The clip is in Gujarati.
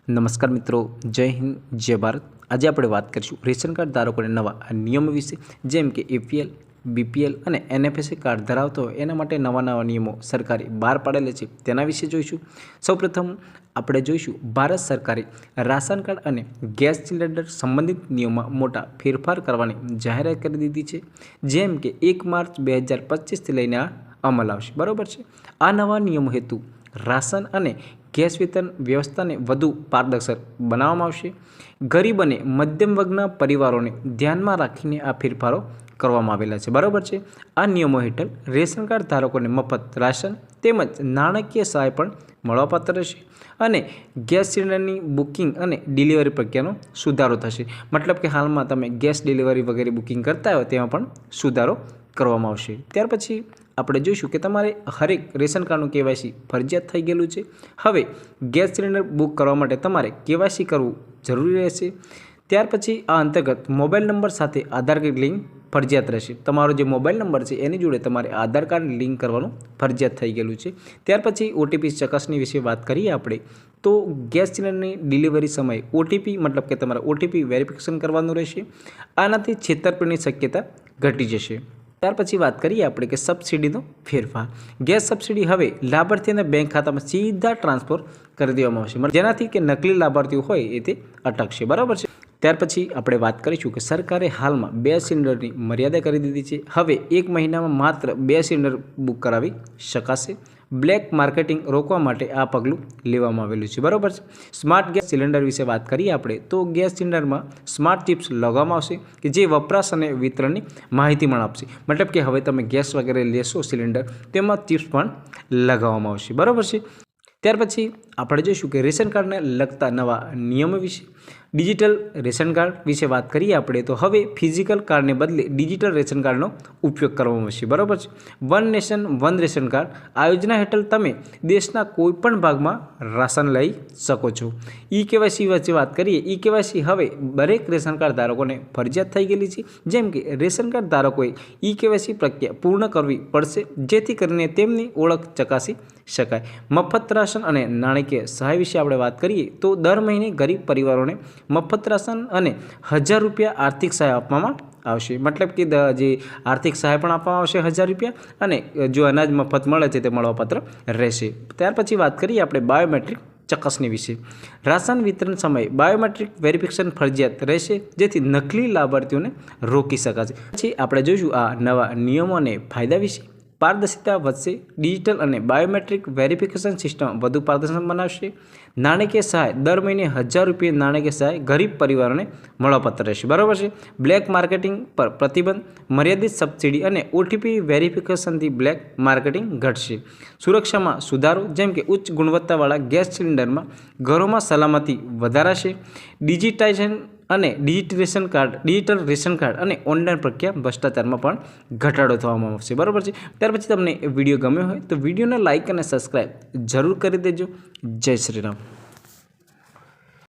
नमस्कार मित्रों, जय हिंद जय भारत। आज આપણે વાત કરીશું રેશન કાર્ડ ધારકોને નવા નિયમો વિશે, જેમ કે એપીએલ, બીપીએલ અને એનએફએસએ કાર્ડ ધરાવતો હોય એના માટે નવા નિયમો સરકારે બહાર પાડેલા છે, તેના વિશે જોઈશું। સૌપ્રથમ આપણે જોઈશું ભારત સરકારે રાશન કાર્ડ અને ગેસ સિલિન્ડર સંબંધિત નિયમોમાં મોટા ફેરફાર કરવાની જાહેરાત કરી દીધી છે, જેમ કે 1 માર્ચ 2025 થી લઈને આ અમલ આવશે, બરાબર છે। આ નવા નિયમો હેતુ રાશન અને ગેસ વિતરણ વ્યવસ્થાને વધુ પારદર્શક બનાવવામાં આવશે। ગરીબ અને મધ્યમ વર્ગના પરિવારોને ધ્યાનમાં રાખીને આ ફેરફારો કરવામાં આવેલા છે, બરાબર છે। આ નિયમો હેઠળ રેશન કાર્ડ ધારકોને મફત રાશન તેમજ નાણાકીય સહાય પણ મળવાપાત્ર રહેશે અને ગેસ સિલિન્ડરની બુકિંગ અને ડિલિવરી પ્રક્રિયાનો સુધારો થશે। મતલબ કે હાલમાં તમે ગેસ ડિલિવરી વગેરે બુકિંગ કરતા હોય તેમાં પણ સુધારો કરવામાં આવશે। ત્યાર પછી આપણે જોઈશું કે તમારે હરેક રેશન કાર્ડનું કેવાયસી ફરજિયાત થઈ ગયેલું છે। હવે ગેસ સિલિન્ડર બુક કરવા માટે તમારે કેવાયસી કરવું જરૂરી રહેશે। ત્યાર પછી આ અંતર્ગત મોબાઈલ નંબર સાથે આધાર કાર્ડ લિંક ફરજિયાત રહેશે। તમારો જે મોબાઈલ નંબર છે એની જોડે તમારે આધાર કાર્ડ લિંક કરવાનું ફરજિયાત થઈ ગયેલું છે। ત્યાર પછી ઓટીપી ચકાસણી વિશે વાત કરીએ આપણે, તો ગેસ સિલિન્ડરની ડિલિવરી સમયે ઓટીપી મતલબ કે તમારે ઓટીપી વેરિફિકેશન કરવાનું રહેશે। આનાથી છેતરપિંડીની શક્યતા ઘટી જશે। ત્યાર પછી વાત કરીએ આપણે કે સબસિડીનો ફેરફાર। ગેસ સબસિડી હવે લાભાર્થીના બેંક ખાતામાં સીધા ટ્રાન્સફર કરી દેવામાં આવશે, જેનાથી કે નકલી લાભાર્થીઓ હોય એ તે અટકશે, બરાબર છે। ત્યાર પછી આપણે વાત કરીશું કે સરકારે હાલમાં 2 સિલિન્ડરની મર્યાદા કરી દીધી છે। હવે 1 મહિનામાં માત્ર 2 સિલિન્ડર બુક કરાવી શકાશે। બ્લેક માર્કેટિંગ રોકવા માટે આ પગલું લેવામાં આવેલું છે, બરાબર છે। સ્માર્ટ ગેસ સિલિન્ડર વિશે વાત કરીએ આપણે, તો ગેસ સિલિન્ડરમાં સ્માર્ટ ચિપ્સ લગાવવામાં આવશે કે જે વપરાશ અને વિતરણની માહિતી પણ આપશે। મતલબ કે હવે તમે ગેસ વગેરે લેશો સિલિન્ડર, તેમાં ચિપ્સ પણ લગાવવામાં આવશે, બરાબર છે। ત્યાર પછી આપણે જોઈશું કે રેશન કાર્ડને લગતા નવા નિયમો વિશે। ડિજિટલ રેશન કાર્ડ વિશે વાત કરીએ આપણે, તો હવે ફિઝિકલ કાર્ડને બદલે ડિજિટલ રેશન કાર્ડનો ઉપયોગ કરવામાં આવશે, બરાબર છે। One nation one ration card આ યોજના હેઠળ તમે દેશના કોઈપણ ભાગમાં રાશન લઈ શકો છો। ઈ કેવાયસી વચ્ચે વાત કરીએ, ઈ કેવાયસી હવે દરેક રેશન કાર્ડ ધારકોને ફરજિયાત થઈ ગયેલી છે, જેમ કે રેશન કાર્ડ ધારકોએ ઈ કેવાયસી પ્રક્રિયા પૂર્ણ કરવી પડશે, જેથી કરીને તેમની ઓળખ ચકાસી શકાય। મફત રાશન અને નાણાકીય સહાય વિશે આપણે વાત કરીએ, તો દર મહિને ગરીબ પરિવારોને મફત રાશન અને 1000 રૂપિયા આર્થિક સહાય આપવામાં આવશે। મતલબ કે જે આર્થિક સહાય પણ આપવામાં આવશે 1000 રૂપિયા, અને જો અનાજ મફત મળે છે તે મળવાપાત્ર રહેશે। ત્યાર પછી વાત કરીએ આપણે બાયોમેટ્રિક ચકાસણી વિશે। રાશન વિતરણ સમયે બાયોમેટ્રિક વેરિફિકેશન ફરજિયાત રહેશે, જેથી નકલી લાભાર્થીઓને રોકી શકાશે। પછી આપણે જોઈશું આ નવા નિયમો અને ફાયદા વિશે। પારદર્શિતા વધશે, ડિજિટલ અને બાયોમેટ્રિક વેરિફિકેશન સિસ્ટમ વધુ પારદર્શક બનાવશે। નાણાકીય સહાય દર મહિને 1000 રૂપિયા નાણાકીય સહાય ગરીબ પરિવારોને મળવાપાત્ર રહેશે, બરાબર છે। બ્લેક માર્કેટિંગ પર પ્રતિબંધ, મર્યાદિત સબસિડી અને ઓટીપી વેરિફિકેશનથી બ્લેક માર્કેટિંગ ઘટશે। સુરક્ષામાં સુધારો, જેમ કે ઉચ્ચ ગુણવત્તાવાળા ગેસ સિલિન્ડરમાં ઘરોમાં સલામતી વધારાશે। ડિજિટાઇઝેશન અને ડિજિટલ રેશન કાર્ડ અને ઓનલાઈન પ્રક્રિયા ભ્રષ્ટાચારમાં પણ ઘટાડો થવામાં આવશે, બરાબર છે। ત્યાર પછી તમને વિડીયો ગમ્યો હોય તો વિડીયોને લાઇક અને સબસ્ક્રાઈબ જરૂર કરી દેજો। જય શ્રી રામ।